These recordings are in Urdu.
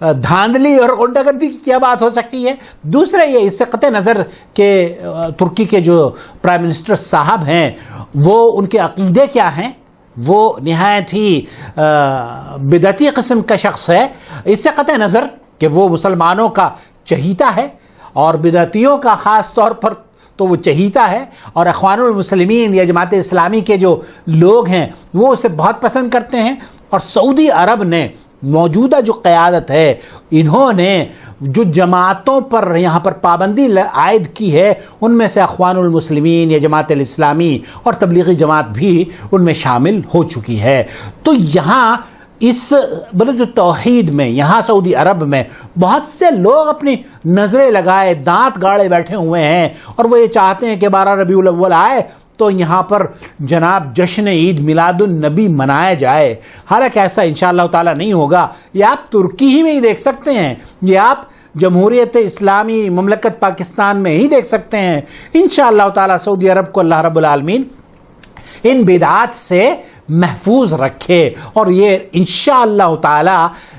دھاندلی اور غنڈہ-گردی کی کیا بات ہو سکتی ہے؟ دوسرا یہ اس سے قطع نظر کہ ترکی کے جو پرائم منسٹر صاحب ہیں وہ ان کے عقیدے کیا ہیں، وہ نہایت ہی بدعتی قسم کا شخص ہے، اس سے قطع نظر کہ وہ مسلمانوں کا چہیتا ہے اور بدعتیوں کا خاص طور پر تو وہ چہیتا ہے، اور اخوان المسلمین یا جماعت اسلامی کے جو لوگ ہیں وہ اسے بہت پسند کرتے ہیں، اور سعودی عرب نے موجودہ جو قیادت ہے انہوں نے جو جماعتوں پر یہاں پر پابندی عائد کی ہے ان میں سے اخوان المسلمین یا جماعت الاسلامی اور تبلیغی جماعت بھی ان میں شامل ہو چکی ہے۔ تو یہاں اس بلد توحید میں یہاں سعودی عرب میں بہت سے لوگ اپنی نظریں لگائے دانت گاڑے بیٹھے ہوئے ہیں، اور وہ یہ چاہتے ہیں کہ 12 ربیع الاول آئے تو یہاں پر جناب جشن عید میلاد النبی منایا جائے۔ حالانکہ ایسا انشاءاللہ تعالی نہیں ہوگا۔ یہ آپ ترکی ہی میں ہی دیکھ سکتے ہیں، یہ آپ جمہوریت اسلامی مملکت پاکستان میں ہی دیکھ سکتے ہیں۔ انشاءاللہ تعالی سعودی عرب کو اللہ رب العالمین ان بدعات سے محفوظ رکھے، اور یہ انشاءاللہ تعالی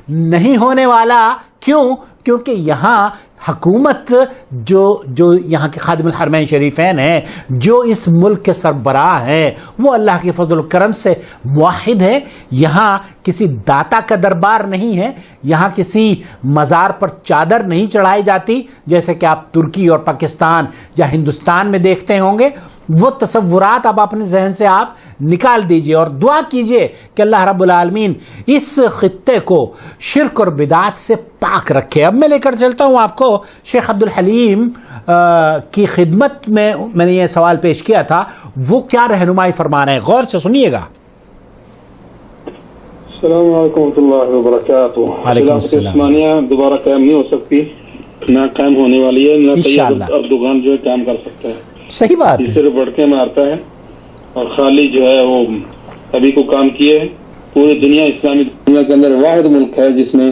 نہیں ہونے والا۔ کیوں؟ کیونکہ یہاں حکومت جو یہاں کے خادم الحرمین شریفین ہیں، جو اس ملک کے سربراہ ہیں، وہ اللہ کے فضل و کرم سے موحد ہے۔ یہاں کسی داتا کا دربار نہیں ہے، یہاں کسی مزار پر چادر نہیں چڑھائی جاتی جیسے کہ آپ ترکی اور پاکستان یا ہندوستان میں دیکھتے ہوں گے۔ وہ تصورات اب اپنے ذہن سے آپ نکال دیجئے اور دعا کیجئے کہ اللہ رب العالمین اس خطے کو شرک اور بدعات سے پاک رکھے۔ اب میں لے کر چلتا ہوں آپ کو شیخ عبد الحلیم کی خدمت میں نے یہ سوال پیش کیا تھا، وہ کیا رہنمائی فرمانا ہے، غور سے سنیے گا۔ السلام علیکم ورحمۃ اللہ وبرکاتہ۔ وعلیکم السلام۔ عثمانیہ دوبارہ قائم نہیں ہو سکتی، نہ قائم ہونے والی ہے، نہ انشاءاللہ اردوغان جو ہے قائم کر سکتا ہے۔ صحیح بات ہے، صرف بڑھ کے مارتا ہے، اور خالی جو ہے وہ ابھی کو کام کیے۔ پوری دنیا اسلامی دنیا کے اندر واحد ملک ہے جس میں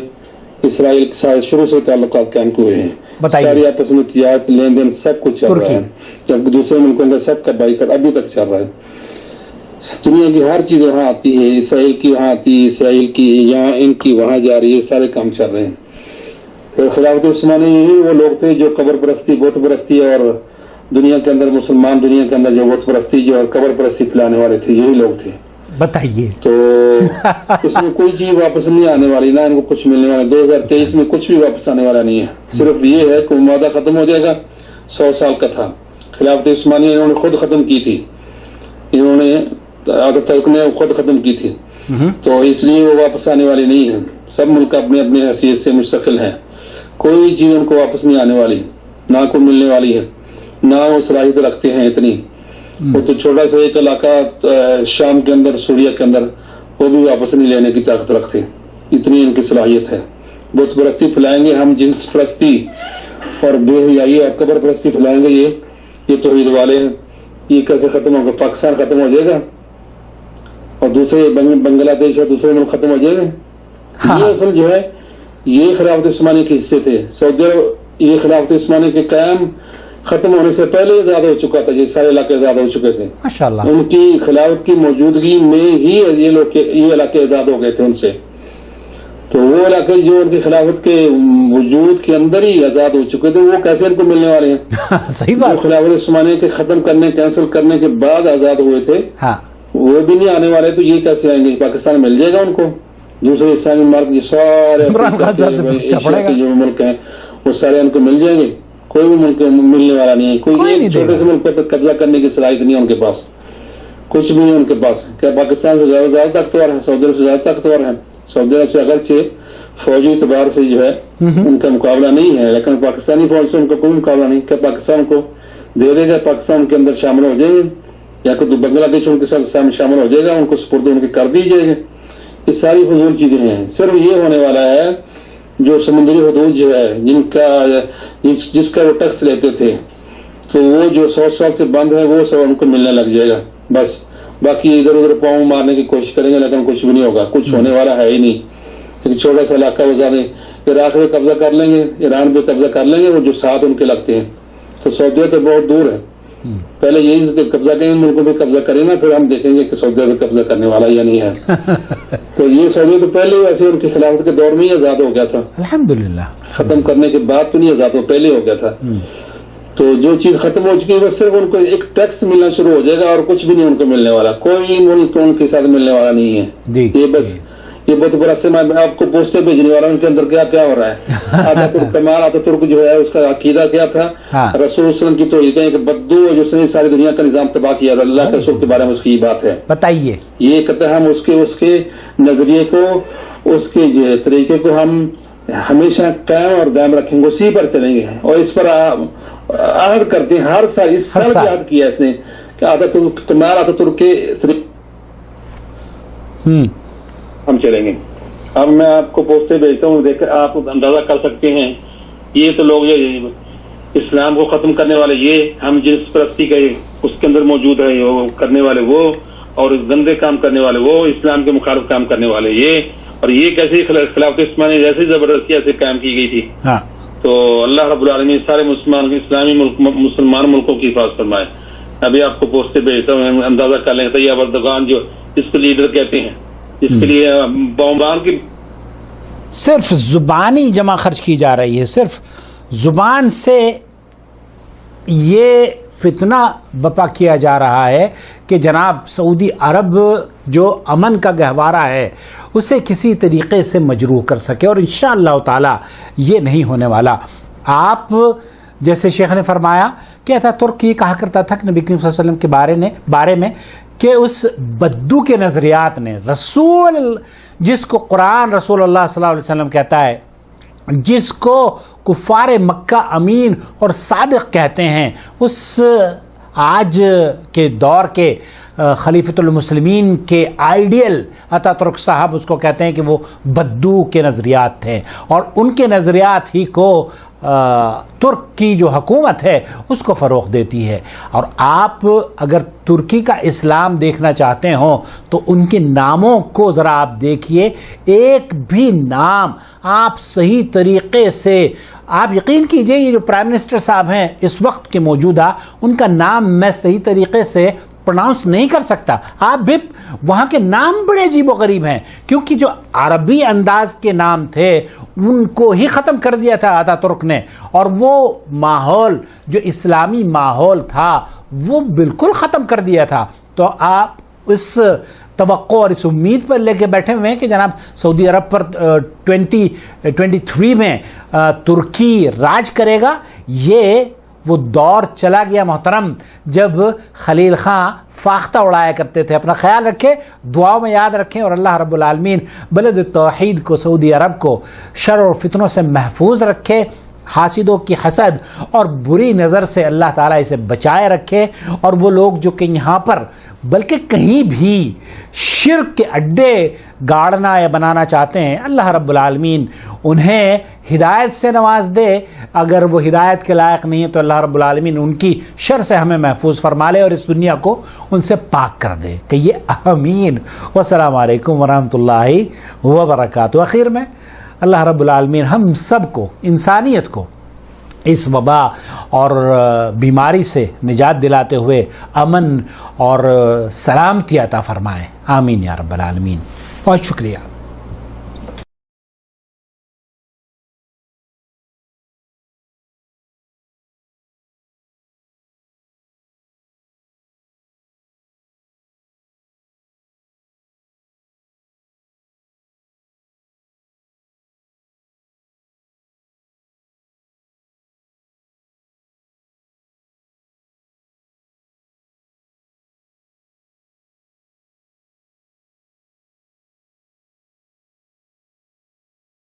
اسرائیل کے ساتھ شروع سے تعلقات قائم ہوئے ہیں۔ ساری آپس میں تجارت لین دین سب کچھ چل رہا ہے، جب دوسرے ملکوں کا سب کا بائیکاٹ ابھی تک چل رہا ہے۔ دنیا کی ہر چیز وہاں آتی ہے، اسرائیل کی وہاں آتی ہے، اسرائیل کی یہاں، ان کی وہاں جا رہی ہے، سارے کام چل رہے ہیں۔ خلافت عثمانی وہ لوگ تھے جو قبر پرستی، بت پرستی، اور دنیا کے اندر مسلمان دنیا کے اندر جو بت پرستی جو قبر پرستی پھیلانے والے تھے، یہی لوگ تھے۔ بتائیے تو اس میں کوئی چیز واپس نہیں آنے والی، نہ ان کو کچھ ملنے والا۔ 2023 میں کچھ بھی واپس آنے والا نہیں ہے، صرف یہ ہے کہ معاہدہ ختم ہو جائے گا، 100 سال کا تھا۔ خلافت عثمانی انہوں نے خود ختم کی تھی، انہوں نے ترک نے خود ختم کی تھی، تو اس لیے وہ واپس آنے والی نہیں ہے۔ سب ملک اپنے اپنے حیثیت سے مستقل ہیں، کوئی چیز ان کو واپس نہیں آنے والی، نہ کو ملنے والی ہے، نہ وہ صلاحیت رکھتے ہیں اتنی۔ وہ تو چھوٹا سا ایک علاقہ شام کے اندر، سوریا کے اندر، وہ بھی واپس نہیں لینے کی طاقت رکھتے، اتنی ان کی صلاحیت ہے۔ بت پرستی پھیلائیں گے ہم، جنس پرستی اور بے حیائی اور قبر پرستی پھیلائیں گے، یہ توحید والے ہیں۔ یہ کیسے ختم ہوگا؟ پاکستان ختم ہو جائے گا اور دوسرے بنگلہ دیش اور دوسرے ملک ختم ہو جائے گا۔ یہ اصل جو ہے یہ خلافت عثمانی کے حصے تھے۔ سعودی عرب یہ خلافت عثمانی کے قیام ختم ہونے سے پہلے آزاد ہو چکا تھا، یہ سارے علاقے آزاد ہو چکے تھے۔ ماشاءاللہ، ان کی خلافت کی موجودگی میں ہی یہ علاقے آزاد ہو گئے تھے ان سے۔ تو وہ علاقے جو ان کی خلافت کے وجود کے اندر ہی آزاد ہو چکے تھے، وہ کیسے ان کو ملنے والے ہیں؟ صحیح بات۔ خلافت عثمانی کے ختم کرنے، کینسل کرنے کے بعد آزاد ہوئے تھے، وہ بھی نہیں آنے والے، تو یہ کیسے آئیں گے؟ پاکستان مل جائے گا ان کو، دوسرے اسلامی ملک جو سارے جو ملک ہیں وہ سارے ان کو مل جائیں گے۔ کوئی بھی ملک ملنے والا نہیں ہے، کوئی ایک چھوٹے سے ملک پہ قبضہ کرنے کی صلاحیت نہیں ہے ان کے پاس، کچھ بھی نہیں ان کے پاس۔ کیا پاکستان سے زیادہ طاقتور ہے؟ سعودی عرب سے زیادہ طاقتور ہے۔ سعودی عرب سے اگرچہ فوجی اعتبار سے جو ہے ان کا مقابلہ نہیں ہے، لیکن پاکستانی فوج سے ان کا کوئی مقابلہ نہیں۔ کیا پاکستان کو دے دے گا؟ پاکستان کے اندر شامل ہو جائیں گے، یا کوئی بنگلہ دیش ان کے ساتھ شامل ہو جائے گا، ان کو سپرد ان کے کر دی جائے گا؟ یہ ساری فضول چیزیں ہیں۔ صرف یہ ہونے والا ہے جو سمندری حدود جو ہے جس کا وہ ٹیکس لیتے تھے، تو وہ جو 100 سال سے بند ہے وہ سب ان کو ملنے لگ جائے گا بس۔ باقی ادھر ادھر پاؤں مارنے کی کوشش کریں گے لیکن کچھ بھی نہیں ہوگا، کچھ ہونے والا ہے ہی نہیں۔ ایک چھوٹا سا علاقہ وہ زیادہ عراق پہ قبضہ کر لیں گے، ایران پہ قبضہ کر لیں گے، وہ جو ساتھ ان کے لگتے ہیں، تو سعودیہ تو بہت دور ہے، پہلے یہی قبضہ کریں، ملکوں پہ قبضہ کریں نا، پھر ہم دیکھیں گے کہ سعودی عرب قبضہ کرنے والا یا نہیں ہے. تو یہ سعودی تو پہلے ویسے ان کی خلافت کے دور میں ہی آزاد ہو گیا تھا، الحمدللہ. ختم کرنے کے بعد تو نہیں آزاد ہو، پہلے ہو گیا تھا. تو جو چیز ختم ہو چکی ہے بس صرف ان کو ایک ٹیکس ملنا شروع ہو جائے گا اور کچھ بھی نہیں ان کو ملنے والا، کوئی ملک ان کے ساتھ ملنے والا نہیں ہے. یہ بس یہ بہت بڑا سے میں آپ کو پوسٹیں بھیجنے والا ہوں، ان کے اندر کیا کیا ہو رہا ہے. آتا ترک کمال آتا ترک جو ہے اس کا عقیدہ کیا تھا، رسول صلی اللہ علیہ وسلم کی توحید کہ بدو جس نے ساری دنیا کا نظام تباہ کیا، اللہ کے رسول کے بارے میں اس کی یہ بات ہے. بتائیے. یہ کہتے ہیں ہم اس کے نظریے کو، اس کے طریقے کو ہم ہمیشہ قائم اور دائم رکھیں گے، اسی پر چلیں گے اور اس پر عہد کرتے ہیں. ہر سال اس سال بھی عہد کیا اس نے کہ آتا ترک کمال آتا ترک کے ہم چلیں گے. اب میں آپ کو پوسٹیں بھیجتا ہوں، دیکھ کر آپ اندازہ کر سکتے ہیں. یہ تو لوگ یہ اسلام کو ختم کرنے والے، یہ ہم جنس پرستی کا اس کے اندر موجود ہے وہ کرنے والے، وہ اور گندے کام کرنے والے، وہ اسلام کے مخالف کام کرنے والے، یہ اور یہ کیسے خلافت عثمانیہ جیسے زبردستی ایسے قائم کی گئی تھی. تو اللہ رب العالمین سارے اسلامی مسلمان ملکوں کی حفاظت فرمائے. ابھی آپ کو پوسٹیں بھیجتا ہوں، اندازہ کر لیں. طیب اردگان جو جس کو لیڈر کہتے ہیں، جس کے لیے بمبار کی صرف زبانی جمع خرچ کی جا رہی ہے، صرف زبان سے یہ فتنہ بپا کیا جا رہا ہے کہ جناب سعودی عرب جو امن کا گہوارہ ہے اسے کسی طریقے سے مجروح کر سکے، اور انشاءاللہ تعالی یہ نہیں ہونے والا. آپ جیسے شیخ نے فرمایا کہ تھا ترک یہ کہا کرتا تھا کہ نبی کریم صلی اللہ علیہ وسلم کے بارے میں کہ اس بدو کے نظریات نے، رسول جس کو قرآن رسول اللہ صلی اللہ علیہ وسلم کہتا ہے، جس کو کفار مکہ امین اور صادق کہتے ہیں، اس آج کے دور کے خلیفۃ المسلمین کے آئیڈیل عطا ترک صاحب اس کو کہتے ہیں کہ وہ بدو کے نظریات تھے، اور ان کے نظریات ہی کو ترک کی جو حکومت ہے اس کو فروغ دیتی ہے. اور آپ اگر ترکی کا اسلام دیکھنا چاہتے ہوں تو ان کے ناموں کو ذرا آپ دیکھیے، ایک بھی نام آپ صحیح طریقے سے، آپ یقین کیجئے یہ جو پرائم منسٹر صاحب ہیں اس وقت کے موجودہ، ان کا نام میں صحیح طریقے سے پروناؤنس نہیں کر سکتا. آپ بھی وہاں کے نام بڑے عجیب و غریب ہیں، کیونکہ جو عربی انداز کے نام تھے ان کو ہی ختم کر دیا تھا آتا ترک نے، اور وہ ماحول جو اسلامی ماحول تھا وہ بالکل ختم کر دیا تھا. تو آپ اس توقع اور اس امید پر لے کے بیٹھے ہوئے ہیں کہ جناب سعودی عرب پر 2023 میں ترکی راج کرے گا. یہ وہ دور چلا گیا محترم جب خلیل خان فاختہ اڑایا کرتے تھے. اپنا خیال رکھیں، دعاؤں میں یاد رکھیں، اور اللہ رب العالمین بلد التوحید کو، سعودی عرب کو شر اور فتنوں سے محفوظ رکھے، حاسدوں کی حسد اور بری نظر سے اللہ تعالیٰ اسے بچائے رکھے. اور وہ لوگ جو کہ یہاں پر بلکہ کہیں بھی شرک کے اڈے گاڑنا یا بنانا چاہتے ہیں، اللہ رب العالمین انہیں ہدایت سے نواز دے. اگر وہ ہدایت کے لائق نہیں ہے تو اللہ رب العالمین ان کی شر سے ہمیں محفوظ فرما لے اور اس دنیا کو ان سے پاک کر دے. کہ یہ آمین. والسلام علیکم ورحمۃ اللہ وبرکاتہ. آخر میں اللہ رب العالمین ہم سب کو، انسانیت کو اس وبا اور بیماری سے نجات دلاتے ہوئے امن اور سلامتی عطا فرمائے. آمین یا رب العالمین. بہت شکریہ.